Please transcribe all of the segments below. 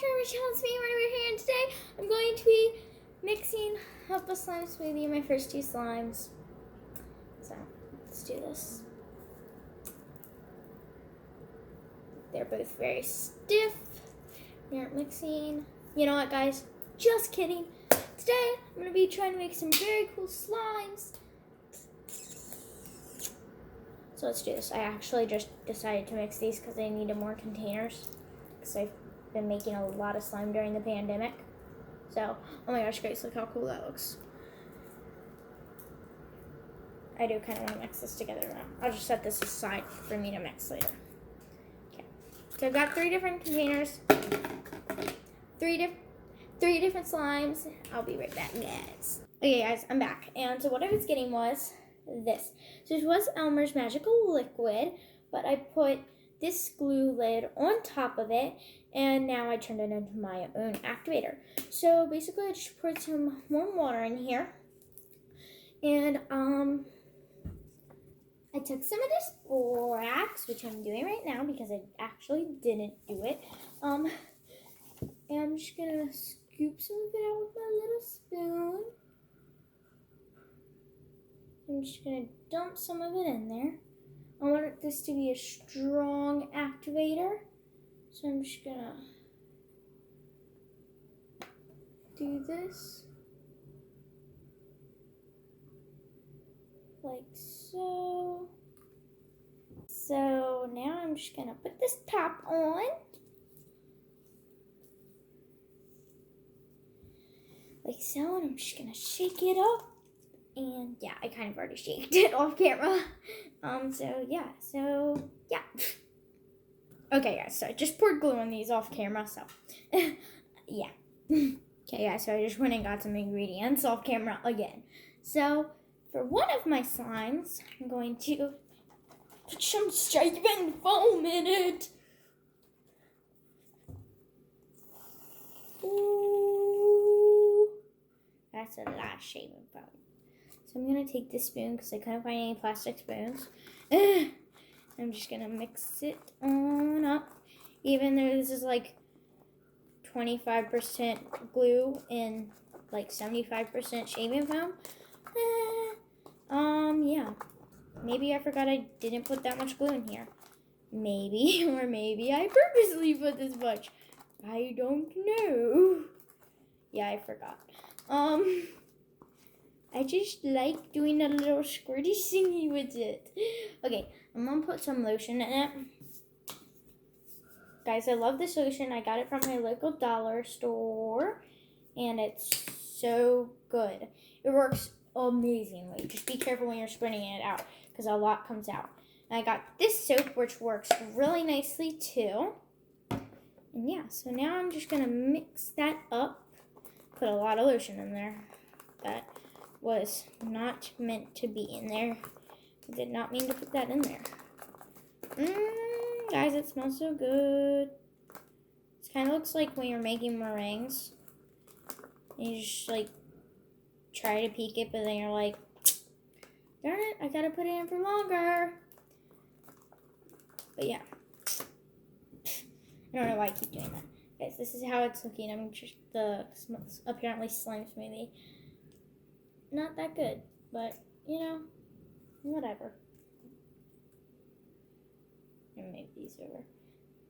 to my channel. It's me, Wrenie Bird here, and today I'm going to be mixing up a slime smoothie in my first two slimes. So, let's do this. They're both very stiff. They aren't mixing. You know what, guys? Just kidding. Today, I'm going to be trying to make some very cool slimes. So let's do this. I actually just decided to mix these because I needed more containers. Because I've been making a lot of slime during the pandemic. So, oh my gosh, guys, look how cool that looks. I do kind of want to mix this together now. I'll just set this aside for me to mix later. Okay. So I've got 3 different containers. Three different slimes. I'll be right back, guys. Okay, guys, I'm back. And so what I was getting was this. So it was Elmer's Magical Liquid, but I put this glue lid on top of it, and now I turned it into my own activator. So basically I just put some warm water in here, and I took some of this borax, which I'm doing right now because I actually didn't do it, and I'm just gonna scoop some of it out with my little spoon. I'm just going to dump some of it in there. I want this to be a strong activator. So I'm just going to do this. Like so. So now I'm just going to put this top on. Like so. And I'm just going to shake it up. And yeah, I kind of already shaked it off camera. So yeah. Okay, guys, so I just poured glue on these off camera, so yeah. Okay, guys, so I just went and got some ingredients off camera again. So for one of my slimes, I'm going to put some shaving foam in it. Ooh, that's a lot of shaving foam. So I'm going to take this spoon because I couldn't find any plastic spoons. I'm just going to mix it on up. Even though this is like 25% glue and like 75% shaving foam. Yeah. Maybe I forgot I didn't put that much glue in here. Maybe, or maybe I purposely put this much. I don't know. Yeah, I forgot. I just like doing a little squirty thingy with it. Okay, I'm gonna put some lotion in it. Guys, I love this lotion. I got it from my local dollar store, and it's so good. It works amazingly. Just be careful when you're spreading it out, because a lot comes out. And I got this soap, which works really nicely too. And yeah, so now I'm just gonna mix that up. Put a lot of lotion in there. That was not meant to be in there. I did not mean to put that in there. Guys, it smells so good. It kind of looks like when you're making meringues. You just like try to peek it, but then you're like, darn it, I gotta put it in for longer. But yeah. I don't know why I keep doing that. Guys, this is how it's looking. I'm just apparently slime smoothie. Not that good, but, you know, whatever. And move these over,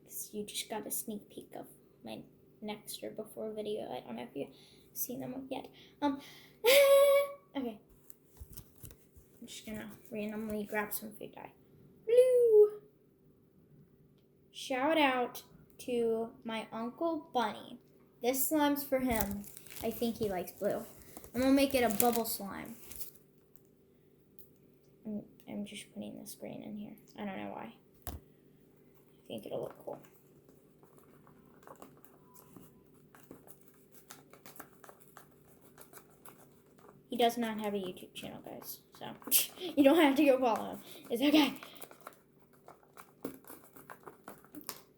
because you just got a sneak peek of my next or before video. I don't know if you've seen them yet. Okay. I'm just gonna randomly grab some food dye. Blue! Shout out to my Uncle Bunny. This slime's for him. I think he likes blue. I'm going to make it a bubble slime. I'm just putting this green in here. I don't know why. I think it'll look cool. He does not have a YouTube channel, guys. So, you don't have to go follow him. It's okay.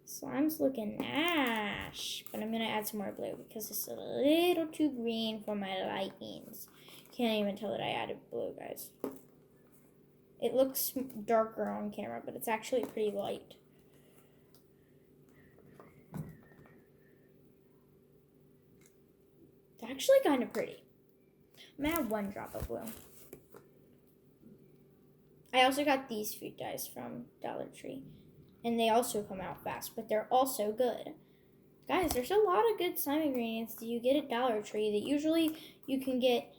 Slime's looking nice, but I'm going to add some more blue because it's a little too green for my likings. Can't even tell that I added blue, guys. It looks darker on camera, but it's actually pretty light. actually kind of pretty. I'm gonna add 1 drop of glue. I also got these food dyes from Dollar Tree. And they also come out fast, but they're also good. Guys, there's a lot of good slime ingredients that you get at Dollar Tree that usually you can get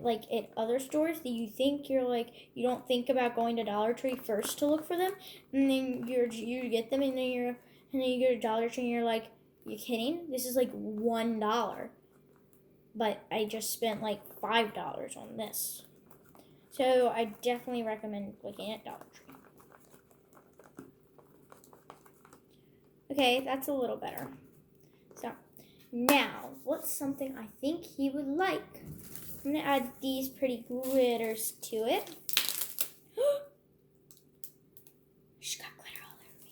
like at other stores that you think you're like, you don't think about going to Dollar Tree first to look for them. And then you get them and then you go to Dollar Tree and you're like, you kidding? This is like $1. But I just spent like $5 on this. So I definitely recommend looking at Dollar Tree. Okay, that's a little better. So now, what's something I think he would like? I'm gonna add these pretty glitters to it. She got glitter all over me.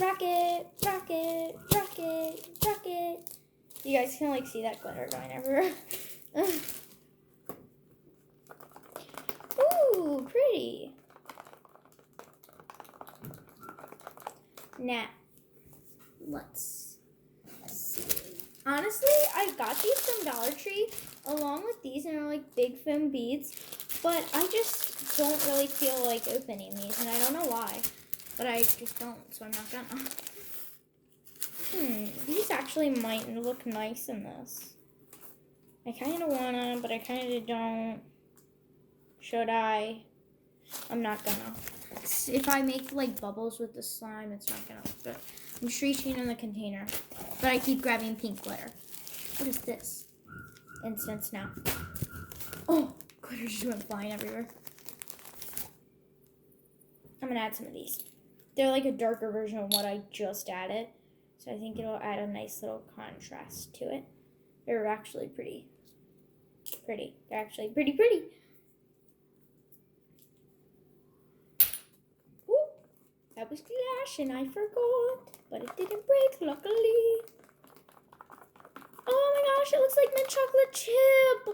Rocket, rocket, rocket, rocket. You guys can like see that glitter going everywhere. Ooh, pretty. Now, let's see. Honestly, I got these from Dollar Tree along with these, and they're like big foam beads. But I just don't really feel like opening these, and I don't know why. But I just don't, so I'm not gonna. These actually might look nice in this. I kind of wanna, but I kind of don't. Should I? I'm not gonna. If I make like bubbles with the slime, it's not gonna look good. I'm just reaching in the container, but I keep grabbing pink glitter. What is this? Instance now. Oh, glitter just went flying everywhere. I'm gonna add some of these. They're like a darker version of what I just added. So I think it'll add a nice little contrast to it. They're actually pretty. They're actually pretty. Ooh, that was glass and I forgot. But it didn't break, luckily. Oh my gosh, it looks like mint chocolate chip.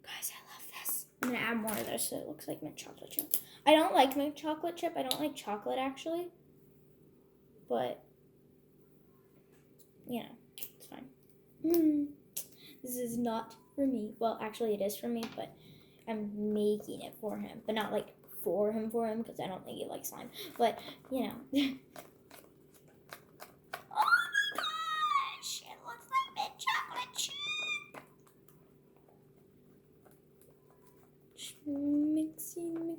Guys, I love this. I'm going to add more of this so it looks like mint chocolate chip. I don't like mint chocolate chip. I don't like chocolate, actually. But, you know, it's fine. This is not for me. Well, actually, it is for me, but I'm making it for him. But not, like, for him, because I don't think he likes slime. But, you know. Oh, my gosh! It looks like mint chocolate chip. Just mixing.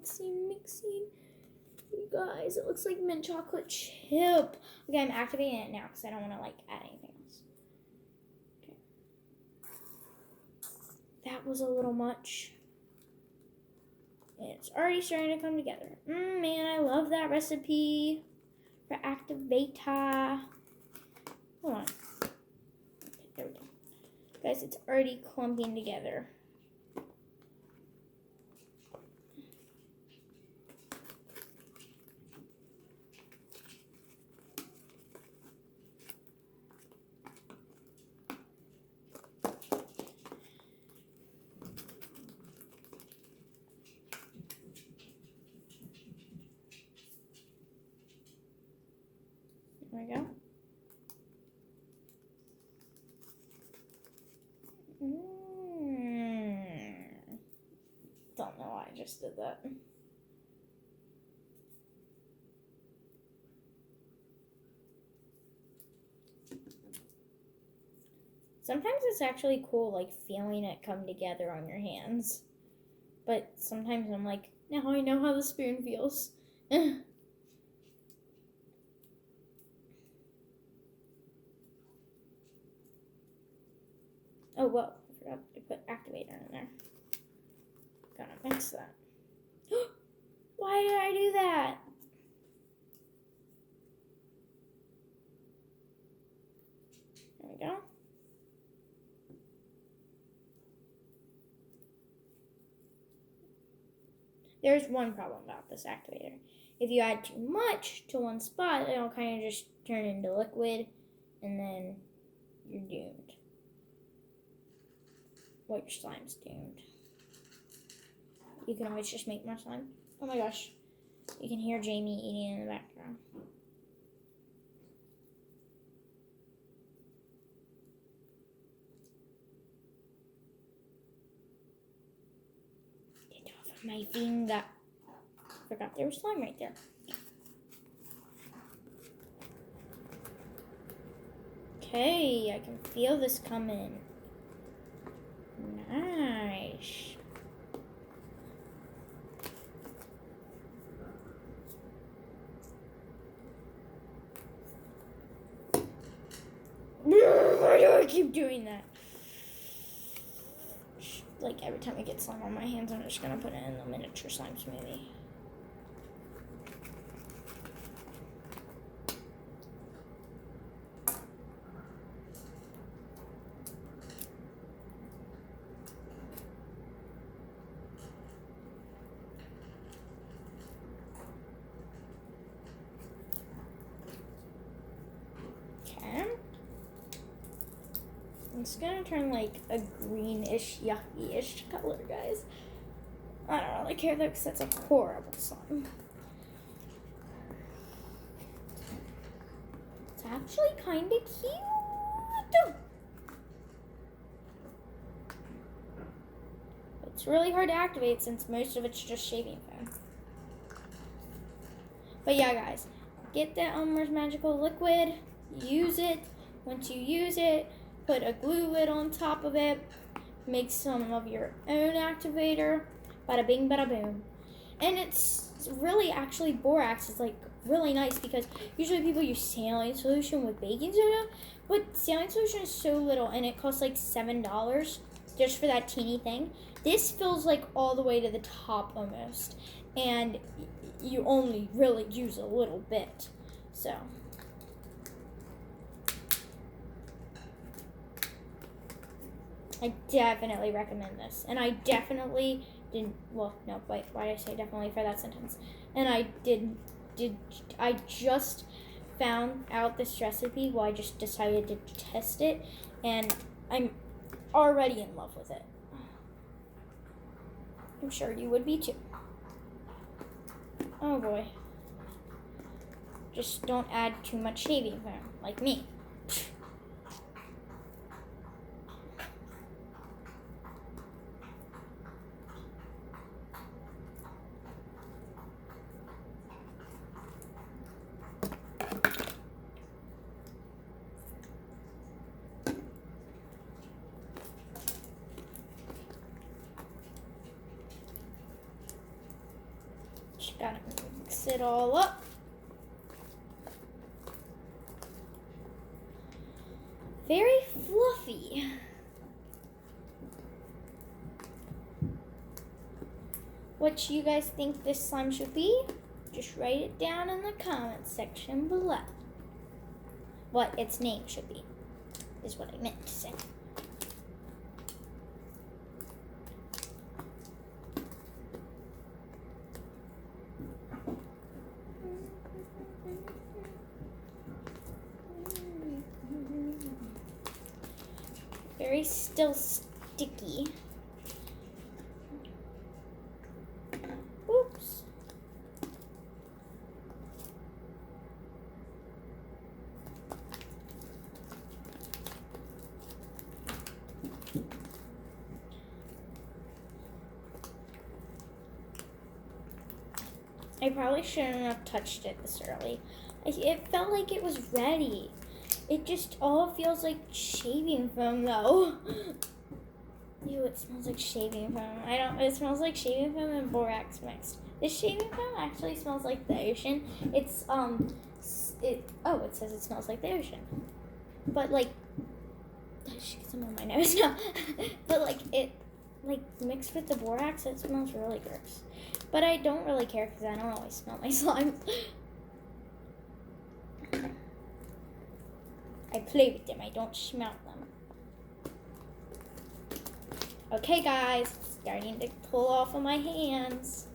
You guys, it looks like mint chocolate chip. Okay, I'm activating it now because I don't want to like add anything else. Okay. That was a little much. It's already starting to come together. Man, I love that recipe for activator. Hold on. Okay, there we go. Guys, it's already clumping together. There we go. Don't know why I just did that. Sometimes it's actually cool, like, feeling it come together on your hands. But sometimes I'm like, now I know how the spoon feels. Oh, whoa, I forgot to put activator in there. Gotta mix that. Why did I do that? There we go. There's one problem about this activator. If you add too much to one spot, it'll kind of just turn into liquid, and then you're doomed. Well, your slime's doomed. you can always just make more slime. Oh my gosh. You can hear Jamie eating in the background. Get off of my finger. Forgot there was slime right there. Okay, I can feel this coming. Nice. Why do I keep doing that? Like every time I get slime on my hands, I'm just gonna put it in the miniature slime smoothie. Okay. It's gonna turn like a greenish, yucky-ish color, guys. I don't really care though, because that's a horrible slime. It's actually kind of cute. It's really hard to activate since most of it's just shaving foam. But yeah, guys, get the Elmer's Magical Liquid, use it. Once you use it, put a glue lid on top of it, make some of your own activator, bada bing, bada boom. And it's really actually borax is like really nice because usually people use saline solution with baking soda, but saline solution is so little and it costs like $7 just for that teeny thing. This fills like all the way to the top almost, and you only really use a little bit. So I definitely recommend this. And I definitely didn't, well, no, wait, why did I say definitely for that sentence? And I just found out this recipe, well, I just decided to test it, and I'm already in love with it. I'm sure you would be too. Oh boy. Just don't add too much shaving foam, like me. Just gotta mix it all up. Very fluffy. What you guys think this slime should be? Just write it down in the comments section below. What its name should be, is what I meant to say. Very still sticky. Oops. I probably shouldn't have touched it this early. It felt like it was ready. It just all feels like shaving foam though. Ew, it smells like shaving foam. It smells like shaving foam and borax mixed. This shaving foam actually smells like the ocean. It says it smells like the ocean. But like, I should get some on my nose now. But like mixed with the borax, it smells really gross. But I don't really care because I don't always smell my slime. I play with them, I don't smell them. Okay guys, it's starting to pull off of my hands.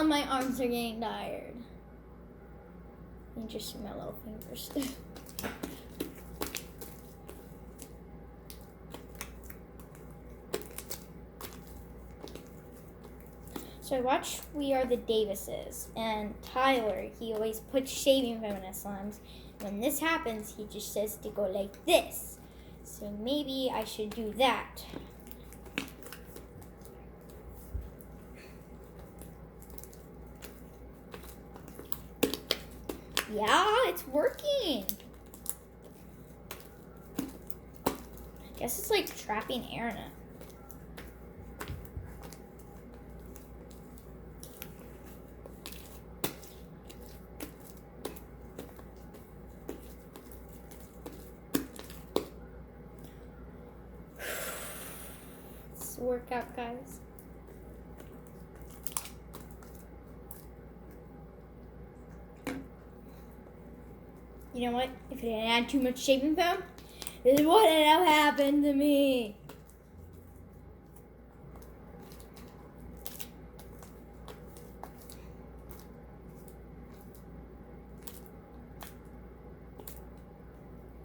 My arms are getting tired. You just see my little fingers. So I watch We Are the Davises, and Tyler, he always puts shaving foam in his slimes. When this happens, he just says to go like this. So maybe I should do that. Yeah, it's working. I guess it's like trapping air in it. It's a workout, guys. You know what? If I didn't add too much shaving foam, this wouldn't have happened to me.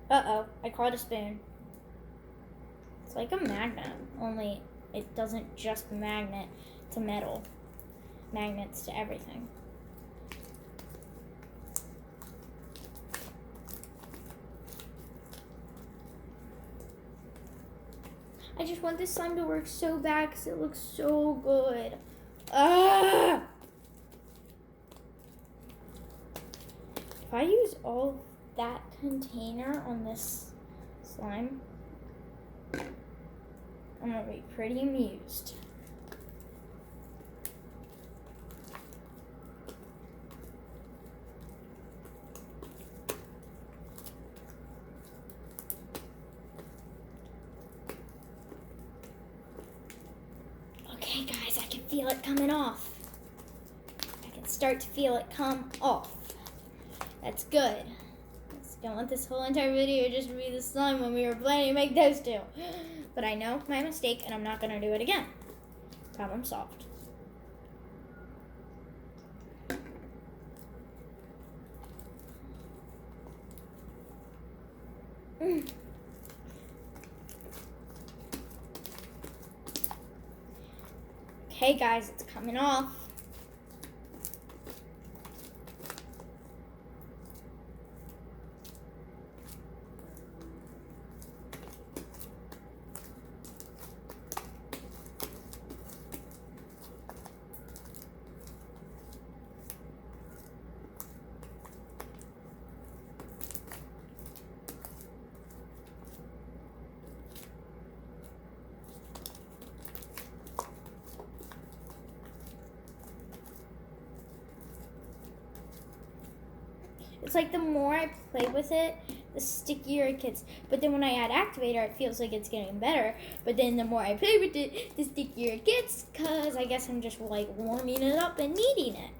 Uh-oh, I caught a spoon. It's like a magnet, only it doesn't just magnet to metal. Magnets to everything. I just want this slime to work so bad because it looks so good. Ah! If I use all that container on this slime, I'm gonna be pretty amused. Okay guys, I can feel it coming off. I can start to feel it come off. That's good. Don't want this whole entire video just to be the slime when we were planning to make those two. But I know my mistake and I'm not gonna do it again. Problem solved. Okay guys, it's coming off. It's like the more I play with it, the stickier it gets. But then when I add activator, it feels like it's getting better. But then the more I play with it, the stickier it gets, because I guess I'm just like warming it up and kneading it.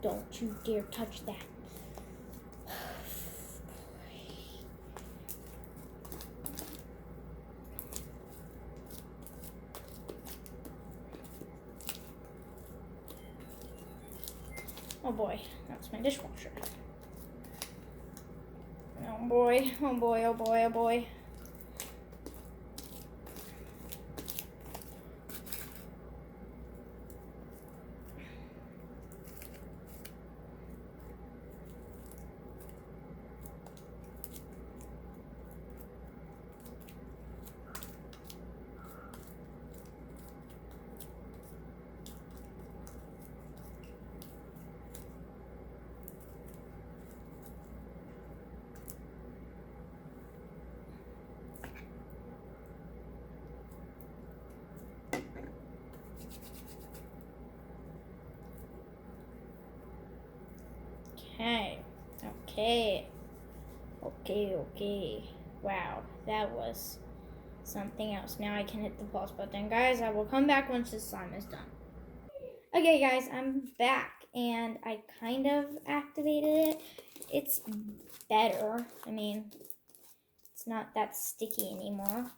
Don't you dare touch that. Oh boy, that's my dishwasher. Oh boy, oh boy, oh boy, oh boy. Okay. Wow, that was something else. Now I can hit the pause button. Guys, I will come back once this slime is done. Okay, guys, I'm back, and I kind of activated it. It's better. I mean, it's not that sticky anymore.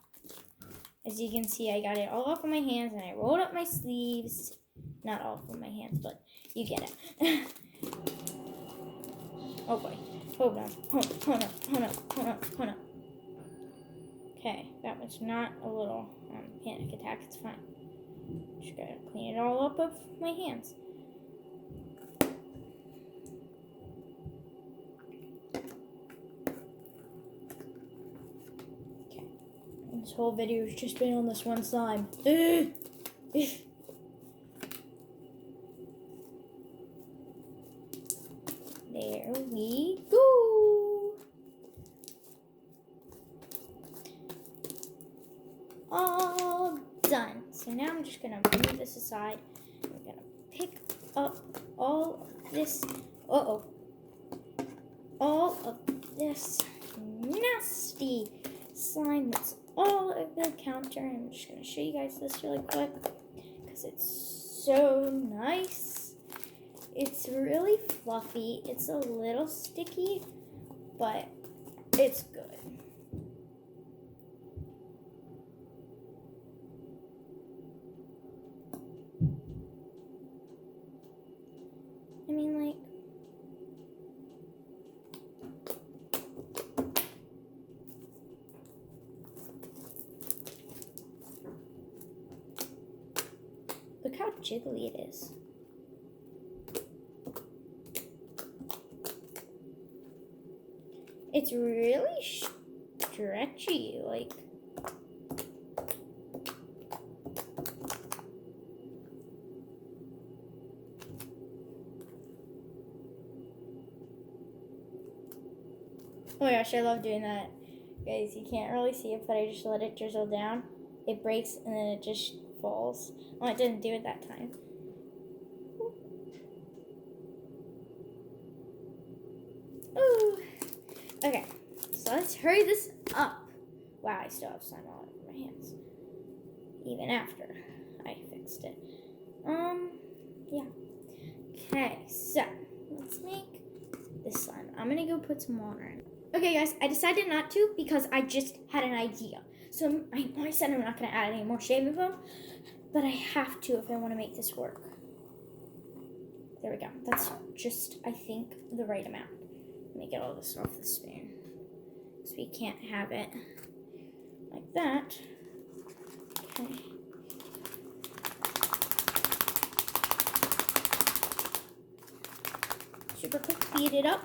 As you can see, I got it all off of my hands, and I rolled up my sleeves. Not all of my hands, but you get it. Oh boy. Hold on. Hold on. Okay, that was not a little panic attack. It's fine. Just gotta clean it all up of my hands. Okay. And this whole video has just been on this one slime. There we go. All done. So now I'm just gonna move this aside. I'm gonna pick up all of this. All of this nasty slime that's all over the counter. I'm just gonna show you guys this really quick because it's so nice. It's really fluffy. It's a little sticky, but it's good. I mean, like, look how jiggly it is. It's really stretchy, like. Oh my gosh, I love doing that. Guys, you can't really see it, but I just let it drizzle down. It breaks and then it just falls. Well, it didn't do it that time. Ooh. Okay, so let's hurry this up. Wow, I still have slime all over my hands. Even after I fixed it. Yeah. Okay, so let's make this slime. I'm gonna go put some water in. Okay, guys, I decided not to because I just had an idea. So I said I'm not gonna add any more shaving foam, but I have to if I want to make this work. There we go. That's just, I think, the right amount. Let me get all this off the spoon, because we can't have it like that. Okay. Super quick, beat it up.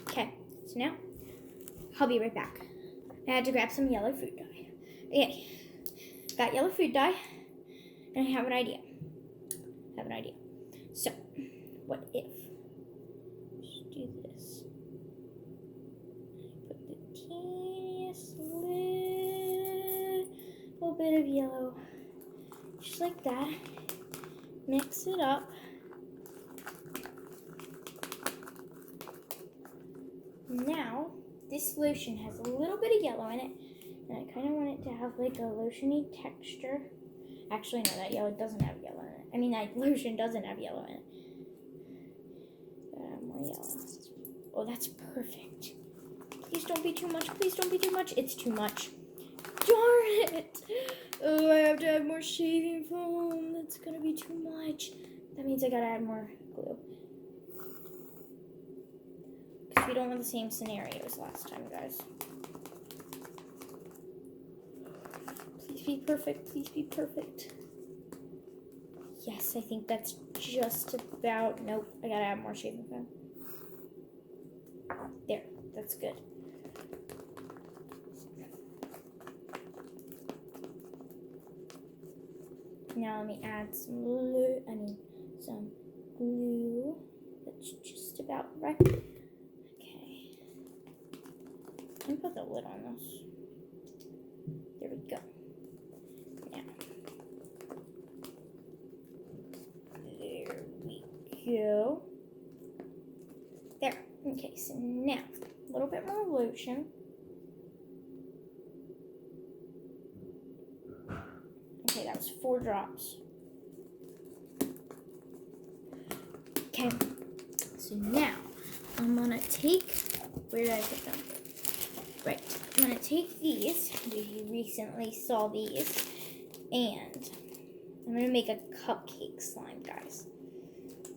Okay, so now I'll be right back. I had to grab some yellow food dye. Okay, got yellow food dye, and I have an idea. So, what if, just do this. Put the teeniest little bit of yellow, just like that. Mix it up. Now, this lotion has a little bit of yellow in it, and I kind of want it to have like a lotiony texture. Actually, no, that yellow doesn't have yellow in it. I mean, that lotion doesn't have yellow in it. More yellow. Oh, that's perfect. Please don't be too much. Please don't be too much. It's too much. Darn it. Oh, I have to add more shaving foam. That's going to be too much. That means I got to add more glue. Because we don't have the same scenario as last time, guys. Please be perfect. Please be perfect. Yes, I think that's just about... Nope, I gotta add more shaving foam. There, that's good. Now let me add some glue. That's just about right. Okay. Let me put the lid on this. There we go. Now. There we go. There. Okay, so now, a little bit more lotion. Okay, that was 4 drops. Okay, so now I'm gonna take, where did I put them? Right I'm going to take these. We recently saw these. And I'm going to make a cupcake slime, guys.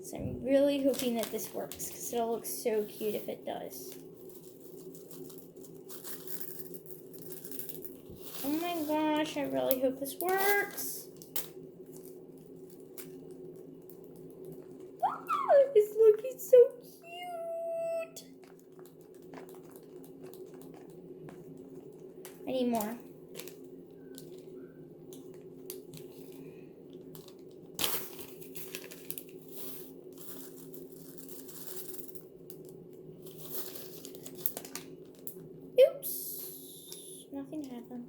So I'm really hoping that this works because it'll look so cute if it does. Oh my gosh, I really hope this works. Oh, it's looking so cute. I need more. Oops, nothing happened.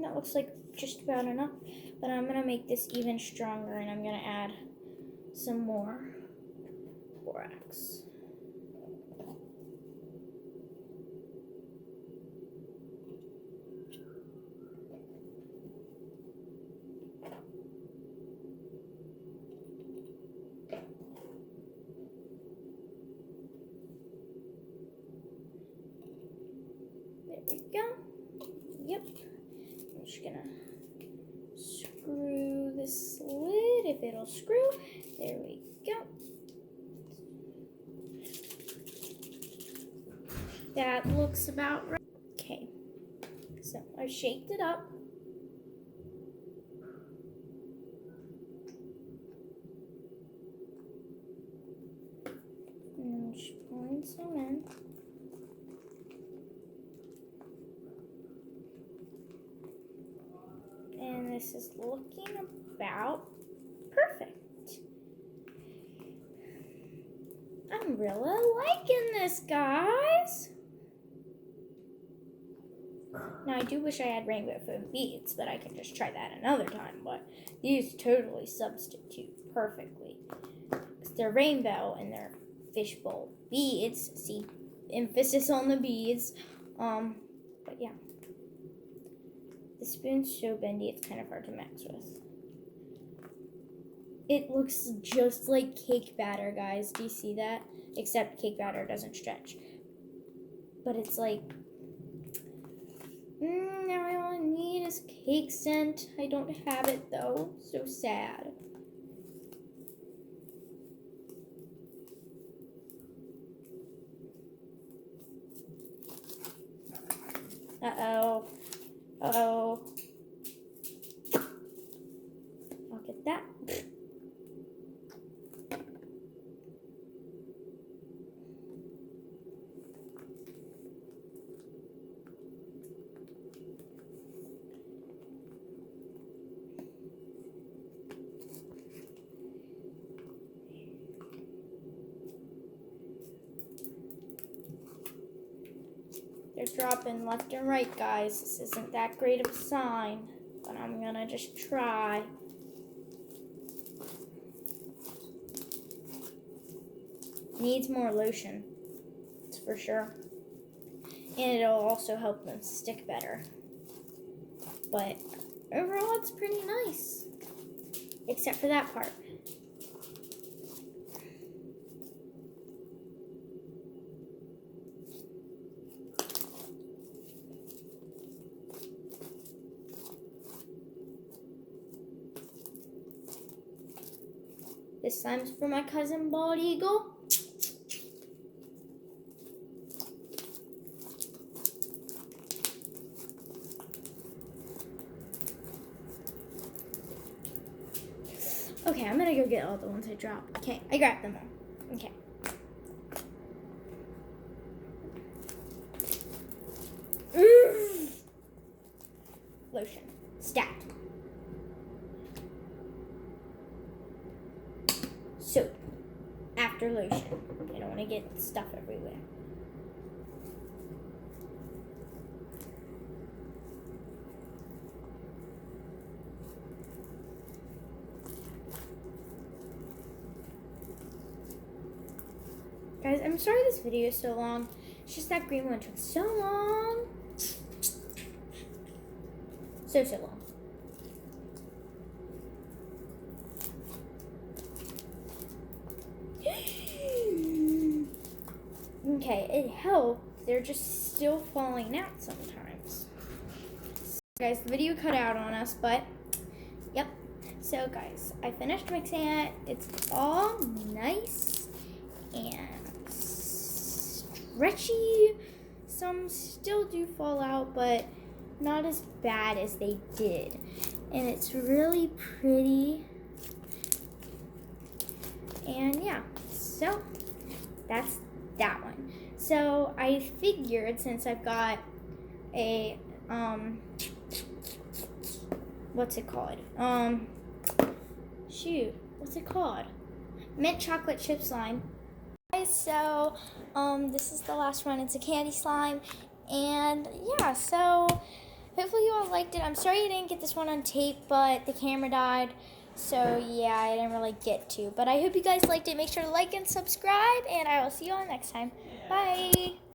That looks like just about enough, but I'm gonna make this even stronger and I'm gonna add some more borax. There we go. Yep. I'm just gonna screw this lid if it'll screw. There we go. That looks about right. Okay. So I've shaped it up. And I'm just pouring some in. And this is looking about perfect. I'm really liking this, guys. Now, I do wish I had rainbow foam beads, but I can just try that another time. But these totally substitute perfectly. Because they're rainbow and they're fishbowl beads. See, emphasis on the beads. But yeah. The spoon's so bendy, it's kind of hard to mix with. It looks just like cake batter, guys. Do you see that? Except cake batter doesn't stretch. But it's like... now all I need is cake scent. I don't have it, though. So sad. Uh-oh. Uh-oh. I'll get that. They're dropping left and right, guys. This isn't that great of a sign, but I'm gonna just try. Needs more lotion, that's for sure. And it'll also help them stick better. But overall, it's pretty nice. Except for that part. This slime's for my cousin Bald Eagle. Okay, I'm gonna go get all the ones I dropped. Okay, I grabbed them all. Okay. Lotion. Stacked. Soap. After lotion. I don't want to get stuff everywhere. Guys, I'm sorry this video is so long. It's just that green one took so long. So long. Okay, it helped. They're just still falling out sometimes. So, guys, the video cut out on us, but yep. So, guys, I finished mixing it. It's all nice and stretchy. Some still do fall out, but not as bad as they did. And it's really pretty. And yeah, so that's that one. So I figured, since I've got a what's it called? What's it called? Mint chocolate chip slime. Guys, so this is the last one. It's a candy slime, and yeah, so hopefully you all liked it. I'm sorry I didn't get this one on tape, but the camera died. So yeah, I didn't really get to. But I hope you guys liked it. Make sure to like and subscribe, and I will see you all next time. Bye.